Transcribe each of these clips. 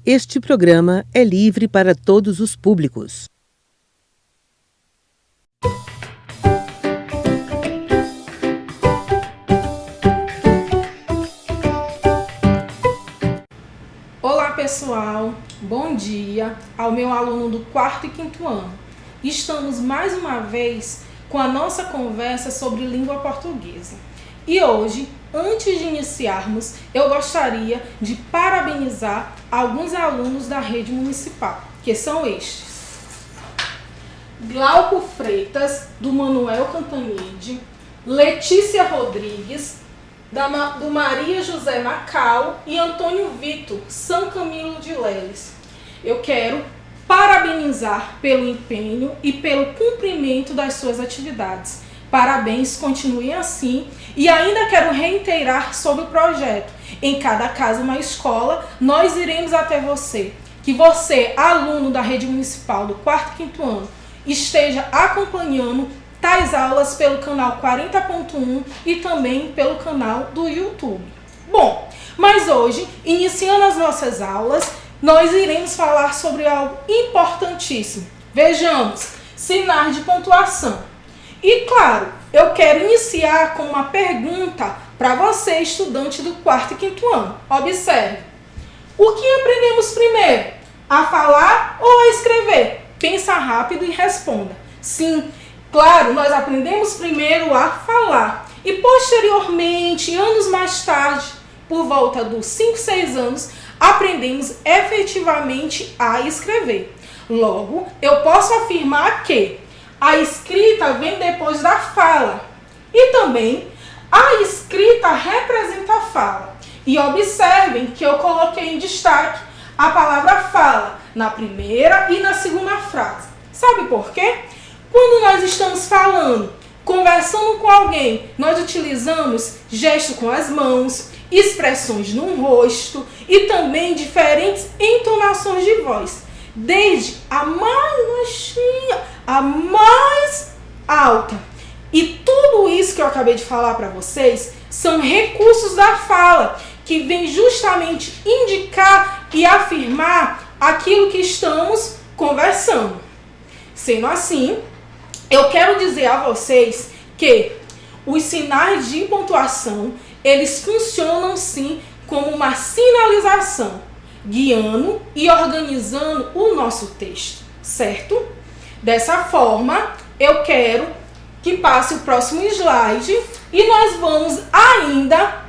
Este programa é livre para todos os públicos. Olá pessoal, bom dia ao meu aluno do 4º e 5º ano. Estamos mais uma vez com a nossa conversa sobre língua portuguesa. E hoje, antes de iniciarmos, eu gostaria de parabenizar alguns alunos da rede municipal, que são estes: Glauco Freitas, do Manuel Cantanhede, Letícia Rodrigues, do Maria José Macau e Antônio Vitor, São Camilo de Leles. Eu quero parabenizar pelo empenho e pelo cumprimento das suas atividades. Parabéns, continuem assim. E ainda quero reiterar sobre o projeto. Em cada casa uma escola, nós iremos até você. Que você, aluno da rede municipal do 4º e 5º ano, esteja acompanhando tais aulas pelo canal 40.1 e também pelo canal do YouTube. Bom, mas hoje, iniciando as nossas aulas, nós iremos falar sobre algo importantíssimo. Vejamos, sinais de pontuação. E claro, eu quero iniciar com uma pergunta para você, estudante do 4º e 5º ano. Observe. O que aprendemos primeiro? A falar ou a escrever? Pensa rápido e responda. Sim, claro, nós aprendemos primeiro a falar. E posteriormente, anos mais tarde, por volta dos 5, 6 anos, aprendemos efetivamente a escrever. Logo, eu posso afirmar que a escrita vem depois da fala. E também, a escrita representa a fala. E observem que eu coloquei em destaque a palavra fala na primeira e na segunda frase. Sabe por quê? Quando nós estamos falando, conversando com alguém, nós utilizamos gesto com as mãos, expressões no rosto e também diferentes entonações de voz, desde a mais baixinha a mais alta. E tudo isso que eu acabei de falar para vocês são recursos da fala, que vem justamente indicar e afirmar aquilo que estamos conversando. Sendo assim, eu quero dizer a vocês que os sinais de pontuação, eles funcionam sim como uma sinalização, guiando e organizando o nosso texto, certo? Dessa forma, eu quero que passe o próximo slide e nós vamos ainda,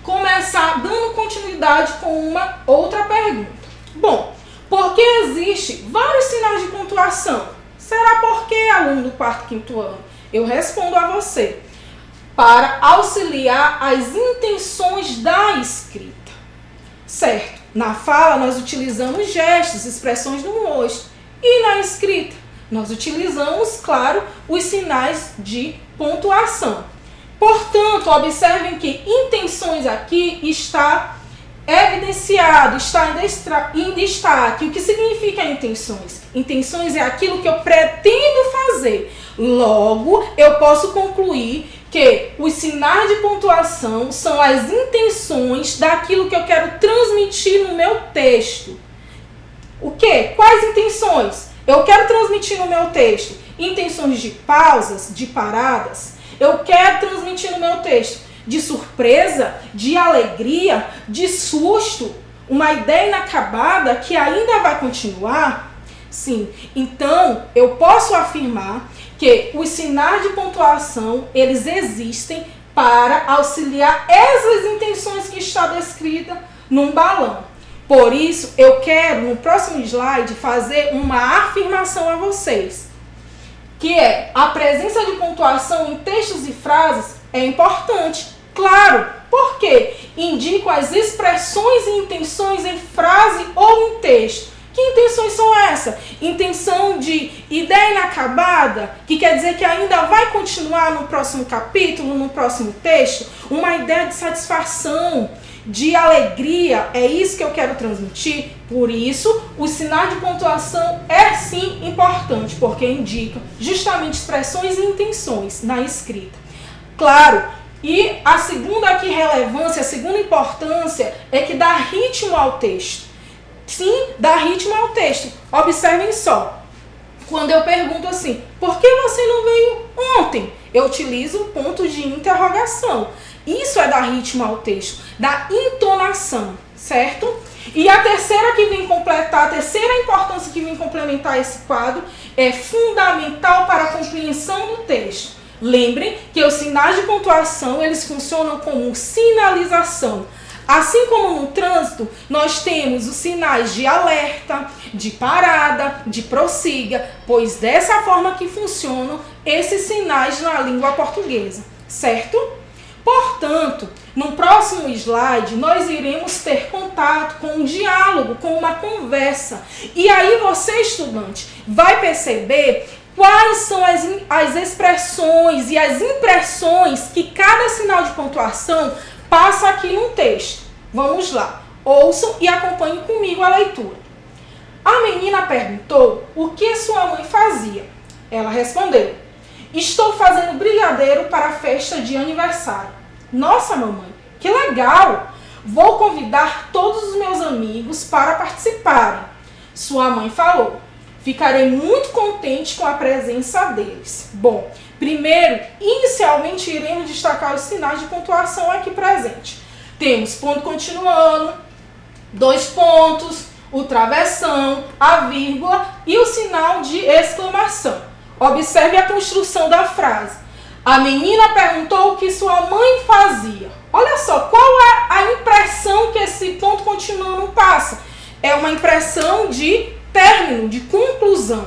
começar dando continuidade com uma outra pergunta. Bom, por que existe vários sinais de pontuação? Será por que, aluno do 4º e 5º ano? Eu respondo a você. Para auxiliar as intenções da escrita. Certo? Na fala, nós utilizamos gestos, expressões no rosto. E na escrita, nós utilizamos, claro, os sinais de pontuação. Portanto, observem que intenções aqui está evidenciado, está em destaque. O que significa intenções? Intenções é aquilo que eu pretendo fazer. Logo, eu posso concluir que os sinais de pontuação são as intenções daquilo que eu quero transmitir no meu texto. O quê? Quais intenções eu quero transmitir no meu texto? Intenções de pausas, de paradas. Eu quero transmitir no meu texto de surpresa, de alegria, de susto, uma ideia inacabada que ainda vai continuar? Sim, então eu posso afirmar que os sinais de pontuação, eles existem para auxiliar essas intenções que está descrita num balão. Por isso, eu quero, no próximo slide, fazer uma afirmação a vocês, que é: a presença de pontuação em textos e frases é importante. Claro, porque indicam as expressões e intenções em frase ou em texto. Que intenções são essas? Intenção de ideia inacabada, que quer dizer que ainda vai continuar no próximo capítulo, no próximo texto. Uma ideia de satisfação, de alegria, é isso que eu quero transmitir. Por isso, o sinal de pontuação é sim importante, porque indica justamente expressões e intenções na escrita. Claro, E a segunda aqui relevância, a segunda importância é que dá ritmo ao texto. Sim, dá ritmo ao texto. Observem só. Quando eu pergunto assim, por que você não veio ontem? Eu utilizo o ponto de interrogação. Isso é dar ritmo ao texto, da entonação, certo? E a terceira que vem completar, a terceira importância que vem complementar esse quadro é fundamental para a compreensão do texto. Lembrem que os sinais de pontuação, eles funcionam como sinalização. Assim como no trânsito, nós temos os sinais de alerta, de parada, de prossiga, pois dessa forma que funcionam esses sinais na língua portuguesa, certo? Portanto, no próximo slide, nós iremos ter contato com um diálogo, com uma conversa. E aí você, estudante, vai perceber quais são as expressões e as impressões que cada sinal de pontuação passa aqui no texto. Vamos lá, ouçam e acompanhem comigo a leitura. A menina perguntou o que sua mãe fazia. Ela respondeu, estou fazendo brigadeiro para a festa de aniversário. Nossa, mamãe, que legal! Vou convidar todos os meus amigos para participarem. Sua mãe falou, ficarei muito contente com a presença deles. Bom, primeiro, inicialmente iremos destacar os sinais de pontuação aqui presente. Temos ponto continuando, 2 pontos, o travessão, a vírgula e o sinal de exclamação. Observe a construção da frase. A menina perguntou o que sua mãe fazia. Olha só, qual é a impressão que esse ponto continuando passa? É uma impressão de término, de conclusão.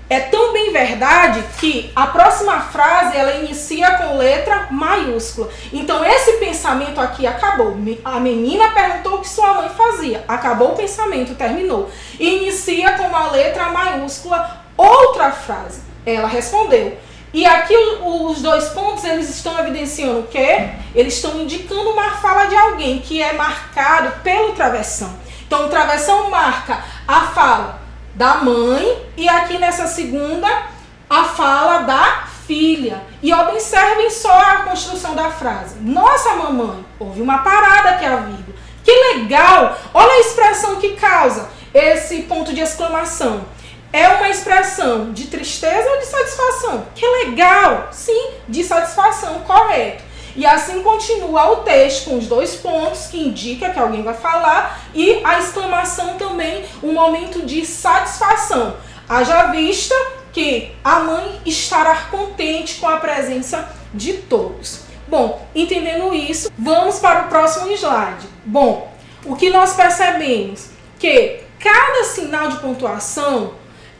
É tão bem verdade que a próxima frase ela inicia com letra maiúscula. Então esse pensamento aqui acabou. A menina perguntou o que sua mãe fazia. Acabou o pensamento, terminou. Inicia com uma letra maiúscula outra frase. Ela respondeu. E aqui os 2 pontos eles estão evidenciando o quê? Eles estão indicando uma fala de alguém que é marcado pelo travessão. Então o travessão marca a fala da mãe e aqui nessa segunda a fala da filha. E observem só a construção da frase. Nossa, mamãe, houve uma parada aqui, a vírgula. Que legal! Olha a expressão que causa esse ponto de exclamação. É uma expressão de tristeza ou de satisfação? Que legal! Sim, de satisfação, correto. E assim continua o texto com os 2 pontos que indica que alguém vai falar e a exclamação também, um momento de satisfação. Haja vista que a mãe estará contente com a presença de todos. Bom, entendendo isso, vamos para o próximo slide. Bom, o que nós percebemos? Que cada sinal de pontuação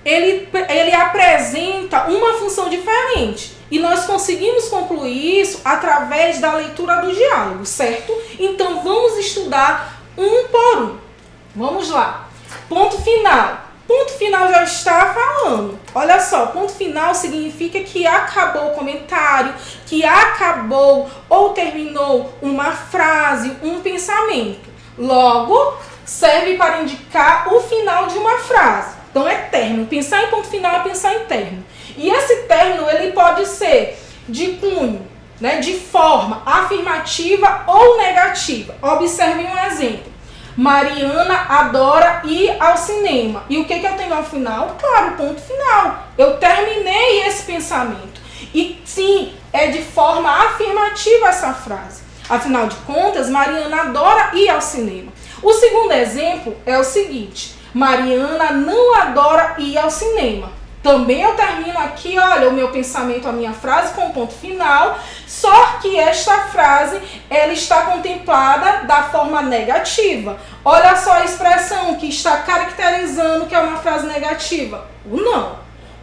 ele apresenta uma função diferente. E nós conseguimos concluir isso através da leitura do diálogo, certo? Então vamos estudar um por um. Vamos lá. Ponto final. Ponto final já está falando. Olha só, ponto final significa que acabou o comentário, que acabou ou terminou uma frase, um pensamento. Logo, serve para indicar o final de uma frase. Então é término. Pensar em ponto final é pensar em término. E esse término ele pode ser de cunho, né, de forma afirmativa ou negativa. Observem um exemplo. Mariana adora ir ao cinema. E o que eu tenho ao final? Claro, ponto final. Eu terminei esse pensamento. E sim, é de forma afirmativa essa frase. Afinal de contas, Mariana adora ir ao cinema. O segundo exemplo é o seguinte. Mariana não adora ir ao cinema. Também eu termino aqui, olha, o meu pensamento, a minha frase com ponto final, só que esta frase, ela está contemplada da forma negativa. Olha só a expressão que está caracterizando que é uma frase negativa, o não.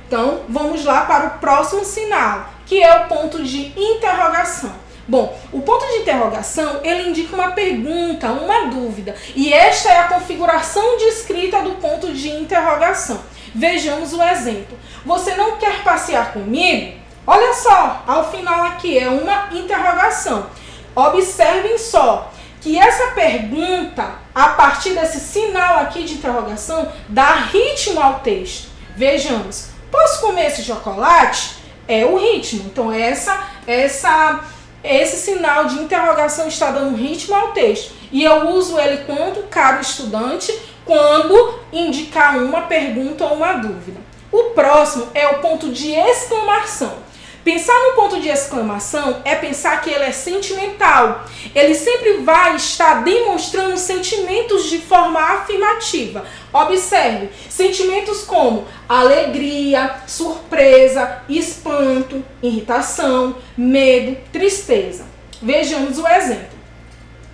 Então, vamos lá para o próximo sinal, que é o ponto de interrogação. Bom, o ponto de interrogação, ele indica uma pergunta, uma dúvida, e esta é a configuração de escrita do ponto de interrogação. Vejamos o exemplo. Você não quer passear comigo? Olha só, ao final aqui é uma interrogação. Observem só que essa pergunta, a partir desse sinal aqui de interrogação, dá ritmo ao texto. Vejamos, posso comer esse chocolate? É o ritmo. Então essa esse sinal de interrogação está dando ritmo ao texto. E eu uso ele quando, caro estudante, quando indicar uma pergunta ou uma dúvida. O próximo é o ponto de exclamação. Pensar no ponto de exclamação é pensar que ele é sentimental. Ele sempre vai estar demonstrando sentimentos de forma afirmativa. Observe, sentimentos como alegria, surpresa, espanto, irritação, medo, tristeza. Vejamos o exemplo.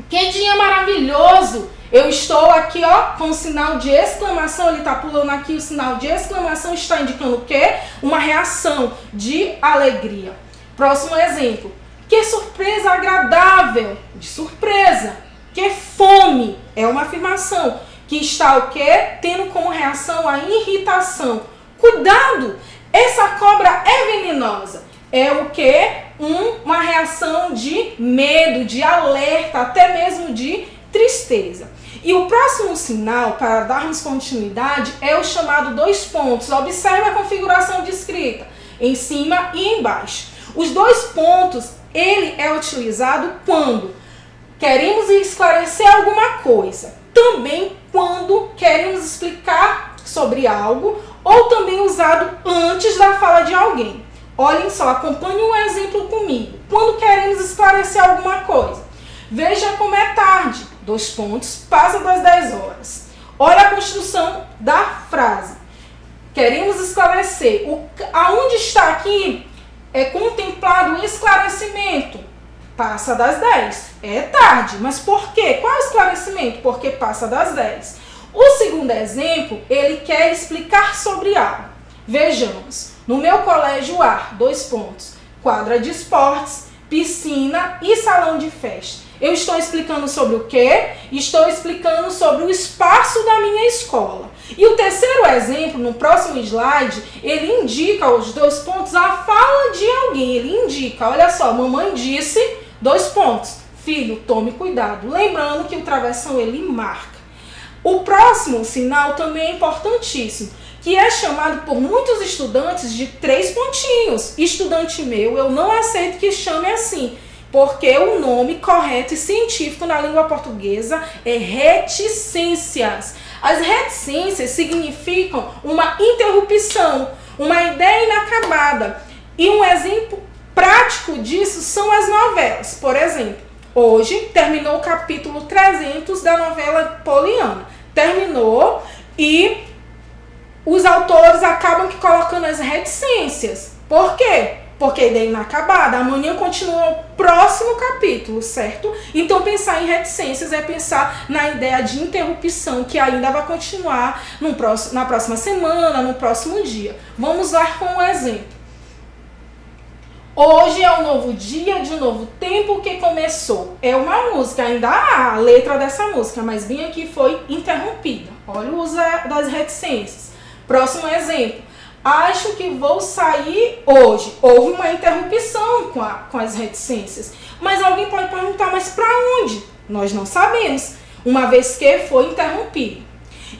Que dia maravilhoso! Eu estou aqui, ó, com o sinal de exclamação, ele está pulando aqui, o sinal de exclamação está indicando o quê? Uma reação de alegria. Próximo exemplo. Que surpresa agradável! De surpresa. Que fome! É uma afirmação que está o quê? Tendo como reação a irritação. Cuidado! Essa cobra é venenosa. É o quê? Uma reação de medo, de alerta, até mesmo de tristeza. E o próximo sinal, para darmos continuidade, é o chamado 2 pontos. Observe a configuração de escrita, em cima e embaixo. Os 2 pontos, ele é utilizado quando queremos esclarecer alguma coisa. Também quando queremos explicar sobre algo, ou também usado antes da fala de alguém. Olhem só, acompanhem um exemplo comigo. Quando queremos esclarecer alguma coisa. Veja como é tarde. 2 pontos, passa das 10 horas. Olha a construção da frase. Queremos esclarecer. Aonde está aqui é contemplado o esclarecimento. Passa das 10. É tarde, mas por quê? Qual é o esclarecimento? Porque passa das 10. O segundo exemplo, ele quer explicar sobre algo. Vejamos. No meu colégio há 2 pontos. Quadra de esportes, piscina e salão de festa. Eu estou explicando sobre o quê? Estou explicando sobre o espaço da minha escola. E o terceiro exemplo, no próximo slide, ele indica os 2 pontos, a fala de alguém. Ele indica, olha só, mamãe disse, 2 pontos. Filho, tome cuidado. Lembrando que o travessão ele marca. O próximo sinal também é importantíssimo, que é chamado por muitos estudantes de 3 pontinhos. Estudante meu, eu não aceito que chame assim. Porque o nome correto e científico na língua portuguesa é reticências. As reticências significam uma interrupção, uma ideia inacabada. E um exemplo prático disso são as novelas. Por exemplo, hoje terminou o capítulo 300 da novela Poliana. Terminou e os autores acabam que colocando as reticências. Por quê? Porque a ideia é inacabada. Amanhã continua o próximo capítulo, certo? Então, pensar em reticências é pensar na ideia de interrupção, que ainda vai continuar na próxima semana, no próximo dia. Vamos lá com um exemplo. Hoje é um novo dia de um novo tempo que começou. É uma música, ainda há a letra dessa música, mas bem aqui foi interrompida. Olha o uso das reticências. Próximo exemplo. Acho que vou sair hoje. Houve uma interrupção com as reticências. Mas alguém pode perguntar, mas para onde? Nós não sabemos, uma vez que foi interrompido.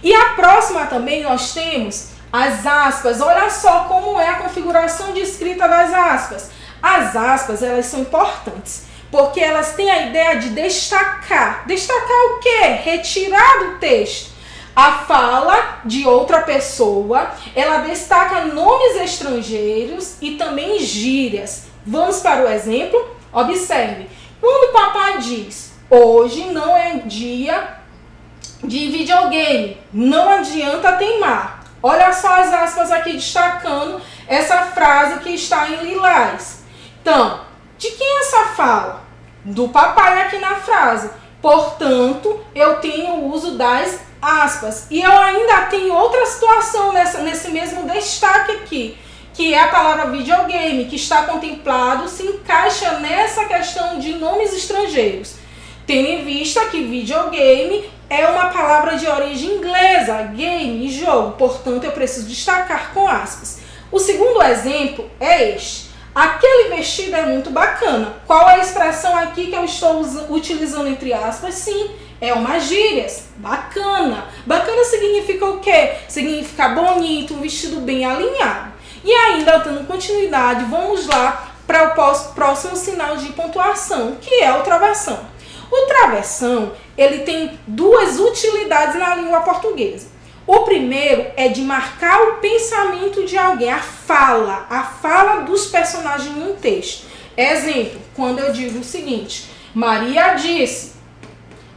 E a próxima também nós temos as aspas. Olha só como é a configuração de escrita das aspas. As aspas, elas são importantes, porque elas têm a ideia de destacar. Destacar o quê? Retirar do texto a fala de outra pessoa, ela destaca nomes estrangeiros e também gírias. Vamos para o exemplo? Observe. Quando o papai diz, hoje não é dia de videogame, não adianta teimar. Olha só as aspas aqui destacando essa frase que está em lilás. Então, de quem é essa fala? Do papai aqui na frase. Portanto, eu tenho o uso das aspas. E eu ainda tenho outra situação nesse mesmo destaque aqui, que é a palavra videogame, que está contemplado, se encaixa nessa questão de nomes estrangeiros. Tendo em vista que videogame é uma palavra de origem inglesa, game, jogo, portanto eu preciso destacar com aspas. O segundo exemplo é este. Aquele vestido é muito bacana. Qual é a expressão aqui que eu estou utilizando entre aspas? Sim, é uma gíria. Bacana. Bacana significa o quê? Significa bonito, um vestido bem alinhado. E ainda dando continuidade, vamos lá para o próximo sinal de pontuação, que é o travessão. O travessão, ele tem duas utilidades na língua portuguesa. O primeiro é de marcar o pensamento de alguém, a fala dos personagens em um texto. Exemplo, quando eu digo o seguinte: Maria disse.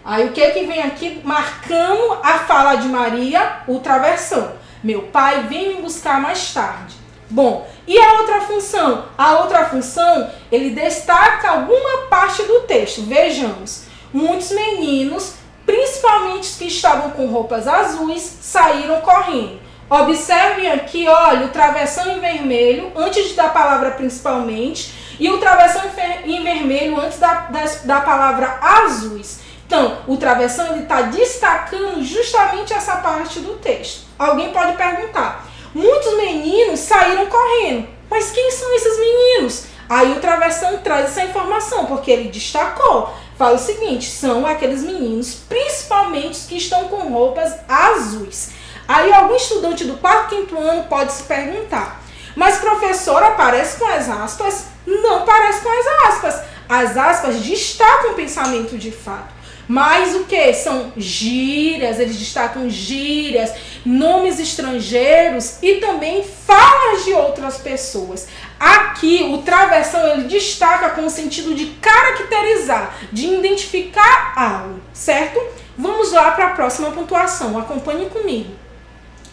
Aí o que vem aqui marcando a fala de Maria? O travessão. Meu pai vem me buscar mais tarde. Bom, e a outra função? A outra função, ele destaca alguma parte do texto. Vejamos, muitos meninos, principalmente os que estavam com roupas azuis, saíram correndo. Observem aqui, olha, o travessão em vermelho, antes da palavra principalmente, e o travessão em vermelho antes da palavra azuis. Então, o travessão está destacando justamente essa parte do texto. Alguém pode perguntar, muitos meninos saíram correndo, mas quem são esses meninos? Aí o travessão traz essa informação, porque ele destacou. Fala o seguinte, são aqueles meninos, principalmente os que estão com roupas azuis. Aí algum estudante do 4º, 5º ano pode se perguntar, mas professora, parece com as aspas? Não parece com as aspas. As aspas destacam o pensamento de fato. Mas o que? São gírias, eles destacam gírias, nomes estrangeiros e também falas de outras pessoas. Aqui o travessão ele destaca com o sentido de caracterizar, de identificar algo, certo? Vamos lá para a próxima pontuação, acompanhe comigo.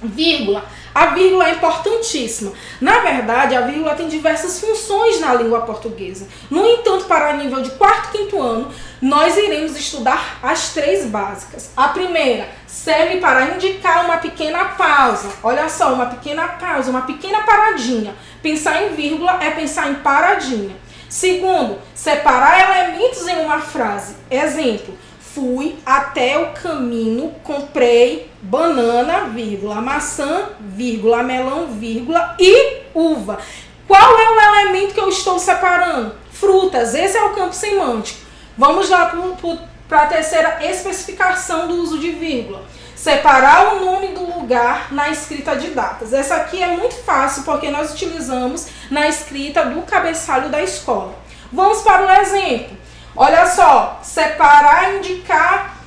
Vírgula. A vírgula é importantíssima. Na verdade, a vírgula tem diversas funções na língua portuguesa. No entanto, para nível de 4º, 5º ano, nós iremos estudar as 3 básicas. A primeira serve para indicar uma pequena pausa. Olha só, uma pequena pausa, uma pequena paradinha. Pensar em vírgula é pensar em paradinha. Segundo, separar elementos em uma frase. Exemplo, fui até o caminho, comprei banana, vírgula, maçã, vírgula, melão, vírgula e uva. Qual é o elemento que eu estou separando? Frutas, esse é o campo semântico. Vamos lá para a terceira especificação do uso de vírgula. Separar o nome do lugar na escrita de datas. Essa aqui é muito fácil porque nós utilizamos na escrita do cabeçalho da escola. Vamos para o exemplo. Olha só, separar, indicar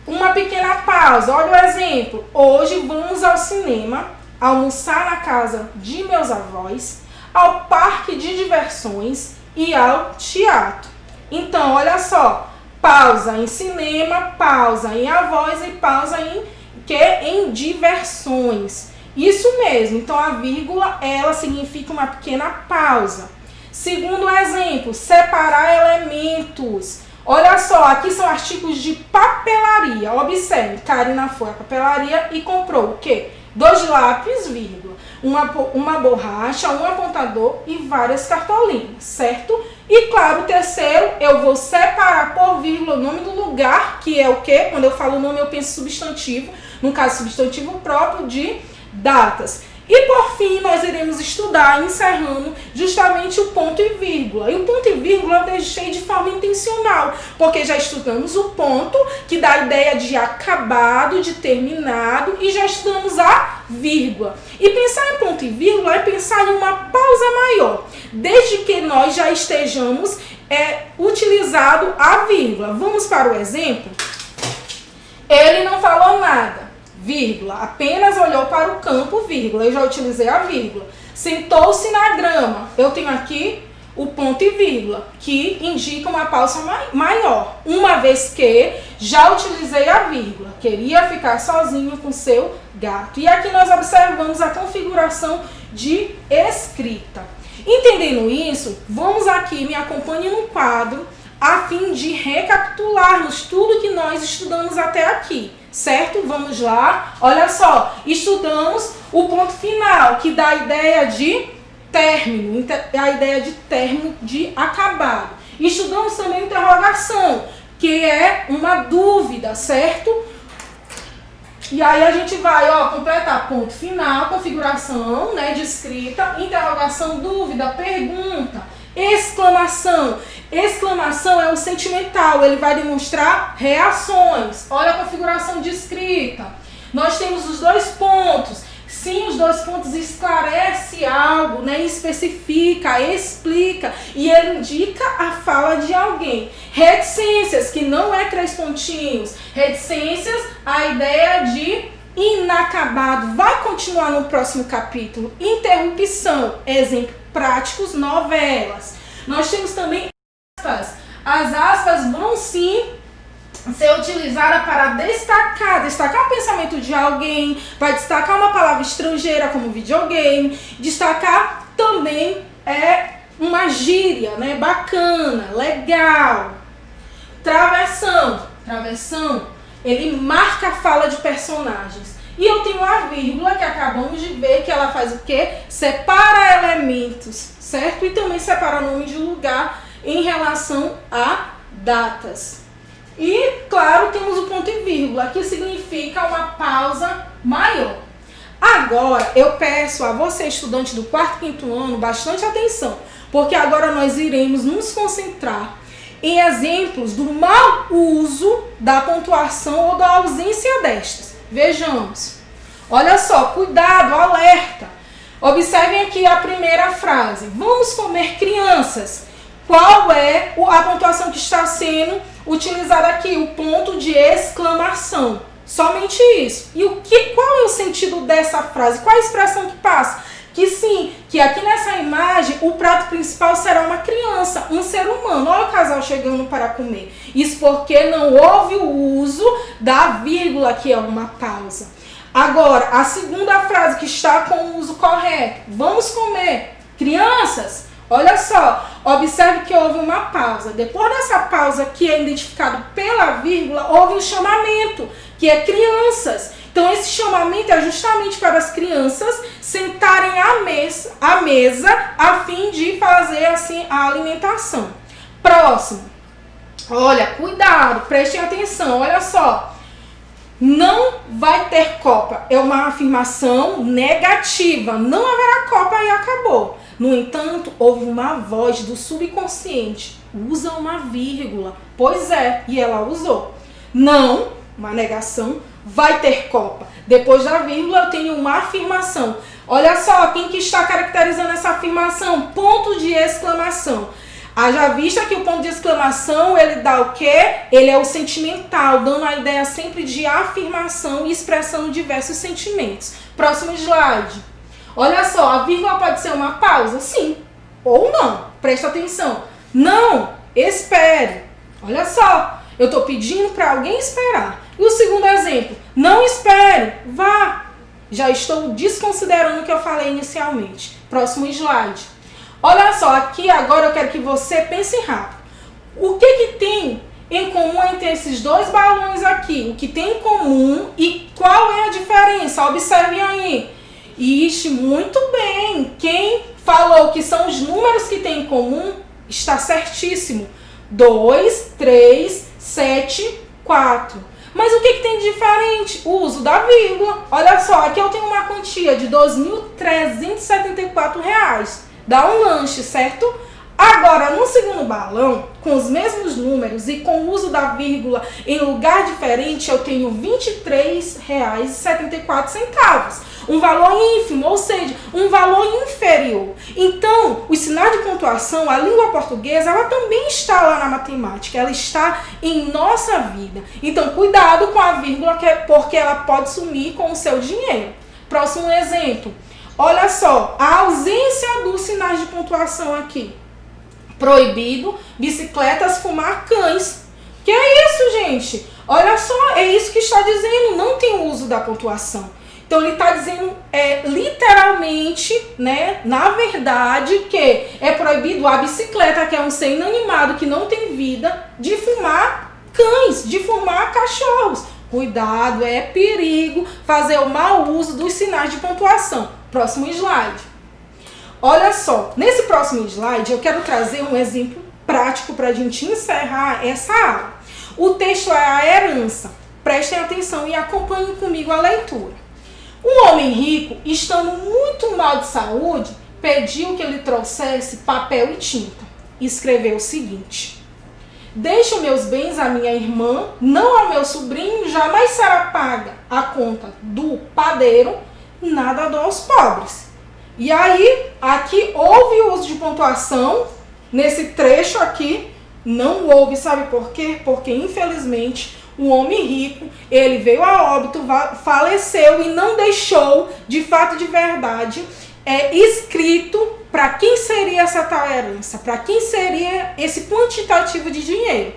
uma pequena pausa. Olha o exemplo. Hoje vamos ao cinema, almoçar na casa de meus avós, ao parque de diversões e ao teatro. Então, olha só, pausa em cinema, pausa em avós e pausa em diversões. Isso mesmo. Então, a vírgula, ela significa uma pequena pausa. Segundo exemplo, separar elementos. Olha só, aqui são artigos de papelaria. Observe, Karina foi à papelaria e comprou o quê? 2 lápis, vírgula, uma borracha, um apontador e várias cartolinas, certo? E claro, o terceiro, eu vou separar por vírgula o nome do lugar, que é o quê? Quando eu falo o nome, eu penso substantivo, no caso, substantivo próprio de datas. E por fim, nós iremos estudar, encerrando, justamente o ponto e vírgula. E o ponto e vírgula eu deixei de forma intencional, porque já estudamos o ponto, que dá a ideia de acabado, de terminado, e já estudamos a vírgula. E pensar em ponto e vírgula é pensar em uma pausa maior, desde que nós já estejamos utilizado a vírgula. Vamos para o exemplo? Ele não falou nada. Vírgula, apenas olhou para o campo, vírgula, eu já utilizei a vírgula. Sentou-se na grama, eu tenho aqui o ponto e vírgula, que indica uma pausa maior, uma vez que já utilizei a vírgula, queria ficar sozinho com seu gato. E aqui nós observamos a configuração de escrita. Entendendo isso, vamos aqui, me acompanhe no quadro, a fim de recapitularmos tudo que nós estudamos até aqui, certo? Vamos lá, olha só, estudamos o ponto final, que dá a ideia de término, a ideia de término, de acabado. Estudamos também interrogação, que é uma dúvida, certo? E aí a gente vai, completar ponto final, configuração, de escrita, interrogação, dúvida, pergunta, exclamação. Exclamação é o sentimental, ele vai demonstrar reações. Olha a configuração de escrita. Nós temos os 2 pontos, Sim, os dois pontos esclarece algo, né? Especifica, explica e ele indica a fala de alguém. Reticências, que não é 3 pontinhos. Reticências, a ideia de inacabado, vai continuar no próximo capítulo. Interrupção, exemplo práticos, novelas. Nós temos também aspas. As aspas vão sim ser utilizada para destacar o pensamento de alguém, para destacar uma palavra estrangeira como videogame, destacar também uma gíria, né, bacana, legal. Travessão, ele marca a fala de personagens. E eu tenho a vírgula que acabamos de ver que ela faz o quê? Separa elementos, certo? E também separa nome de lugar em relação a datas. E, claro, temos o ponto e vírgula, que significa uma pausa maior. Agora, eu peço a você, estudante do 4º e 5º ano, bastante atenção, porque agora nós iremos nos concentrar em exemplos do mau uso da pontuação ou da ausência destas. Vejamos. Olha só, cuidado, alerta. Observem aqui a primeira frase. Vamos comer, crianças. Qual é a pontuação que está sendo utilizada aqui? O ponto de exclamação. Somente isso. E qual é o sentido dessa frase? Qual a expressão que passa? Que sim, que aqui nessa imagem o prato principal será uma criança, um ser humano. Olha o casal chegando para comer. Isso porque não houve o uso da vírgula, que é uma pausa. Agora, a segunda frase que está com o uso correto. Vamos comer, crianças. Olha só, observe que houve uma pausa. Depois dessa pausa, que é identificado pela vírgula, houve um chamamento, que é crianças. Então, esse chamamento é justamente para as crianças sentarem à mesa a fim de fazer assim a alimentação. Próximo. Olha, cuidado, prestem atenção, olha só. Não vai ter copa. É uma afirmação negativa. Não haverá copa e acabou. No entanto, houve uma voz do subconsciente. Usa uma vírgula. Pois é, e ela usou. Não, uma negação, vai ter copa. Depois da vírgula eu tenho uma afirmação. Olha só, quem que está caracterizando essa afirmação? Ponto de exclamação. Haja vista que o ponto de exclamação, ele dá o quê? Ele é o sentimental, dando a ideia sempre de afirmação e expressando diversos sentimentos. Próximo slide. Olha só, a vírgula pode ser uma pausa? Sim. Ou não. Presta atenção. Não, espere. Olha só, eu estou pedindo para alguém esperar. E o segundo exemplo, não espere, vá. Já estou desconsiderando o que eu falei inicialmente. Próximo slide. Olha só, aqui agora eu quero que você pense rápido. O que tem em comum entre esses dois balões aqui? O que tem em comum e qual é a diferença? Observe aí. Ixi, muito bem. Quem falou que são os números que tem em comum está certíssimo. 2, 3, 7, 4. Mas o que tem de diferente? O uso da vírgula. Olha só, aqui eu tenho uma quantia de R$ 2.374. Dá um lanche, certo? Agora, no segundo balão, com os mesmos números e com o uso da vírgula em lugar diferente, eu tenho R$ 23,74. Um valor ínfimo, ou seja, um valor inferior. Então, os sinais de pontuação, a língua portuguesa, ela também está lá na matemática, ela está em nossa vida. Então, cuidado com a vírgula, porque ela pode sumir com o seu dinheiro. Próximo exemplo. Olha só, a ausência dos sinais de pontuação aqui. Proibido, bicicletas, fumar, cães. Que é isso, gente? Olha só, é isso que está dizendo, não tem uso da pontuação. Então, ele está dizendo literalmente, né, na verdade, que é proibido a bicicleta, que é um ser inanimado, que não tem vida, de fumar cães, de fumar cachorros. Cuidado, é perigo fazer o mau uso dos sinais de pontuação. Próximo slide. Olha só, nesse próximo slide eu quero trazer um exemplo prático para a gente encerrar essa aula. O texto é a herança. Prestem atenção e acompanhem comigo a leitura. Um homem rico, estando muito mal de saúde, pediu que ele trouxesse papel e tinta. Escreveu o seguinte: deixo meus bens à minha irmã, não ao meu sobrinho, jamais será paga a conta do padeiro, nada dou aos pobres. E aí, aqui houve o uso de pontuação, nesse trecho aqui, não houve, sabe por quê? Porque, infelizmente, o homem rico, ele veio a óbito, faleceu e não deixou, de fato e de verdade, escrito para quem seria essa tal herança, para quem seria esse quantitativo de dinheiro.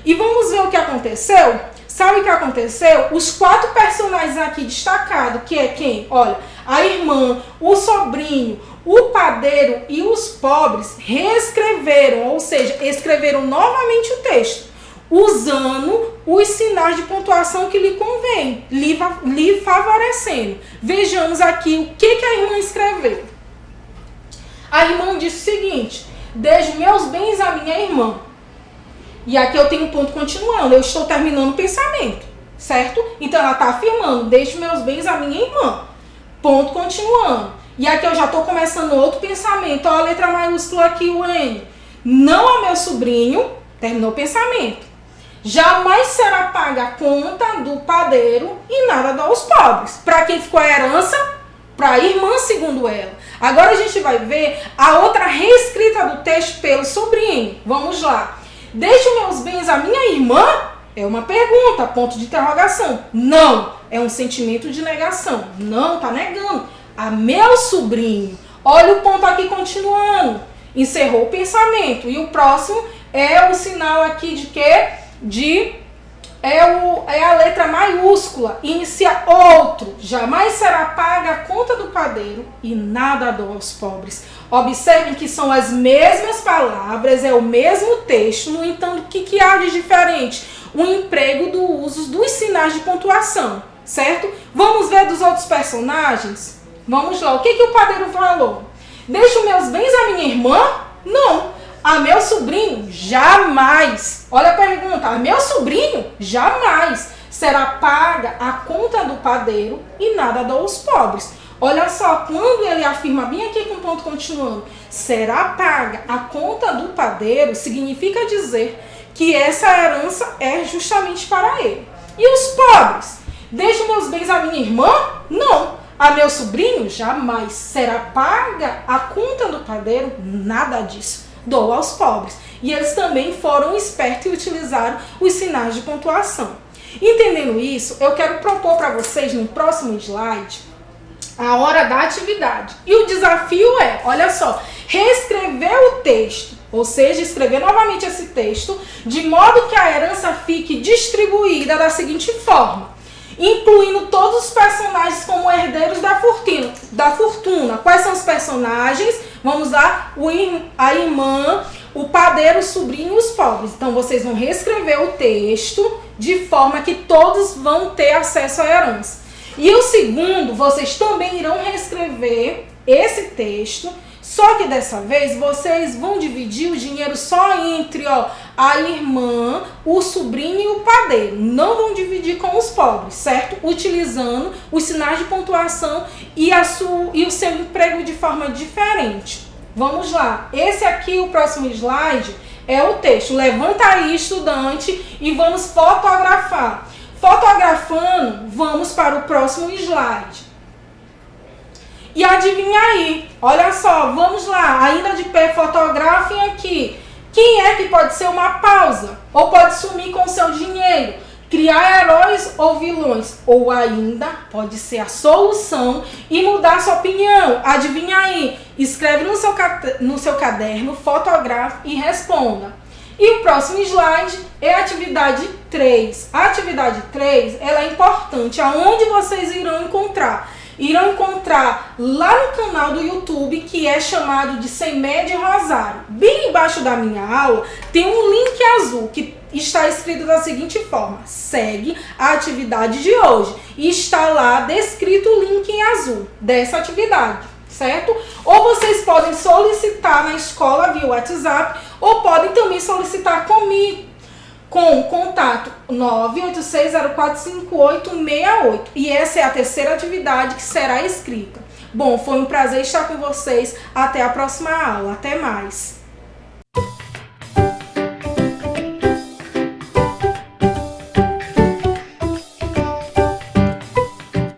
E vamos ver o que aconteceu? Sabe o que aconteceu? Os 4 personagens aqui destacados, que é quem? Olha, a irmã, o sobrinho, o padeiro e os pobres reescreveram, ou seja, escreveram novamente o texto, usando os sinais de pontuação que lhe convém, lhe favorecendo. Vejamos aqui o que a irmã escreveu. A irmã disse o seguinte: deixo meus bens à minha irmã. E aqui eu tenho um ponto continuando, eu estou terminando o pensamento, certo? Então ela está afirmando, deixo meus bens à minha irmã. Ponto continuando. E aqui eu já estou começando outro pensamento, olha a letra maiúscula aqui, o N. Não ao meu sobrinho, terminou o pensamento. Jamais será paga a conta do padeiro e nada dá aos pobres. Para quem ficou a herança? Para a irmã, segundo ela. Agora a gente vai ver a outra reescrita do texto pelo sobrinho. Vamos lá. Deixo meus bens à minha irmã? É uma pergunta, ponto de interrogação. Não, é um sentimento de negação. Não, está negando. A meu sobrinho. Olha o ponto aqui continuando. Encerrou o pensamento. E o próximo é o sinal aqui de quê? É a letra maiúscula. Inicia outro. Jamais será paga a conta do padeiro e nada dou aos pobres. Observem que são as mesmas palavras, é o mesmo texto, no entanto, o que há de diferente? O emprego do uso dos sinais de pontuação, certo? Vamos ver dos outros personagens? Vamos lá, o que o padeiro falou? Deixo meus bens à minha irmã? Não. A meu sobrinho? Jamais. Olha a pergunta, a meu sobrinho? Jamais será paga a conta do padeiro e nada dou aos pobres. Olha só, quando ele afirma bem aqui com o ponto continuando, será paga a conta do padeiro, significa dizer que essa herança é justamente para ele. E os pobres? Deixo meus bens à minha irmã? Não. A meu sobrinho? Jamais. Será paga a conta do padeiro? Nada disso. Dou aos pobres. E eles também foram espertos e utilizaram os sinais de pontuação. Entendendo isso, eu quero propor para vocês no próximo slide a hora da atividade. E o desafio é, olha só, reescrever o texto, ou seja, escrever novamente esse texto, de modo que a herança fique distribuída da seguinte forma, incluindo todos os personagens como herdeiros da fortuna. Quais são os personagens? Vamos lá, a irmã, o padeiro, o sobrinho e os pobres. Então, vocês vão reescrever o texto de forma que todos vão ter acesso à herança. E o segundo, vocês também irão reescrever esse texto, só que dessa vez vocês vão dividir o dinheiro só entre a irmã, o sobrinho e o padeiro. Não vão dividir com os pobres, certo? Utilizando os sinais de pontuação e o seu emprego de forma diferente. Vamos lá. Esse aqui, o próximo slide, é o texto. Levanta aí, estudante, e vamos fotografar. Fotografando, vamos para o próximo slide. E adivinha aí, olha só, vamos lá, ainda de pé, fotografem aqui. Quem é que pode ser uma pausa? Ou pode sumir com o seu dinheiro? Criar heróis ou vilões? Ou ainda pode ser a solução e mudar sua opinião. Adivinha aí, escreve no seu caderno, fotografe e responda. E o próximo slide é a atividade 3. A atividade 3, ela é importante. Aonde vocês irão encontrar? Irão encontrar lá no canal do YouTube, que é chamado de CEMED Rosário. Bem embaixo da minha aula tem um link azul que está escrito da seguinte forma: segue a atividade de hoje. E está lá descrito o link em azul dessa atividade, certo? Ou vocês podem solicitar na escola via WhatsApp, ou podem também solicitar comigo, com contato 986045868. E essa é a terceira atividade que será escrita. Bom, foi um prazer estar com vocês. Até a próxima aula. Até mais.